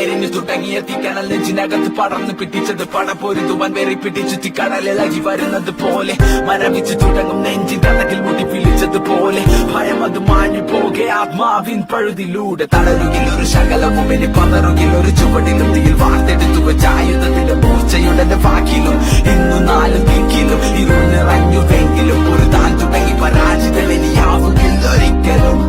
എരിഞ്ഞു തുടങ്ങിയ തീക്കണൽ നെഞ്ചിനകത്ത് പടർന്നു പിടിച്ചത് പടപൊരുതുവാൻ വെറി പിടിച്ചു കടലിളകി വരുന്നത് പോലെ മരവിച്ചു തുടങ്ങും നെഞ്ചിൻ തടകിൽ മുട്ടി പിടിച്ചതുപോലെ ഭയം അത് മാഞ്ഞു പോകെ ആത്മാവിൻ പഴുതിലൂടെ തളരുകിൽ ഒരു ശകലവും ഇനി പതറുകിൽ ഒരു ചുവടിലും തീയിൽ വാർത്തെടുത്തു വെച്ച ആയുധത്തിന്റെ മൂർച്ചയുടെ വാക്കിലും ഇന്നു നാലും ദിക്കിലും ഇരുൾ നിറഞ്ഞുവെങ്കിലും ഒരു താൻ തുടങ്ങി പരാജിതൻ ഇനിയാവുകില്ല ഒരിക്കലും.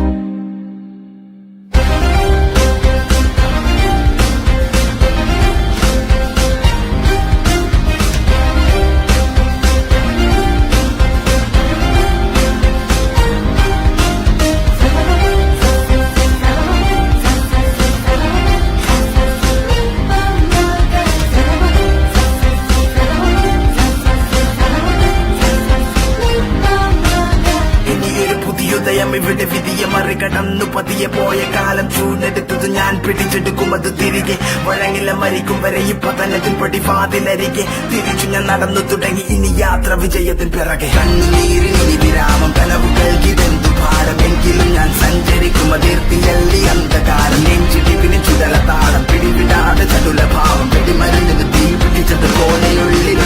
ഇവിടെ വിധിയെ മറികടന്നു പതിയെ പോയ കാലം ചൂടെടുത്തത് ഞാൻ പിടിച്ചെടുക്കും അത് തിരികെ വഴങ്ങില്ല മരിക്കും വരെ ഈ പതനത്തിൽ പടിവാതിലരികെ തിരിച്ചു ഞാൻ നടന്നു തുടങ്ങി ഇനി യാത്ര വിജയത്തിൻ പിറകെ കണ്ണുനീരിനി വിരാമം കനവുകൾക്കിതെന്തു ഭാരമെങ്കിലും ഞാൻ സഞ്ചരിക്കും അതിർത്തിയല്ലി അന്ധകാരം നെഞ്ചിടിപ്പിന് ചുടല താളം പിടിവിടാതെ ചടുല ഭാവം വെടിമരുന്നിന് തീ പിടിച്ചത് പോലെയുള്ളിൽ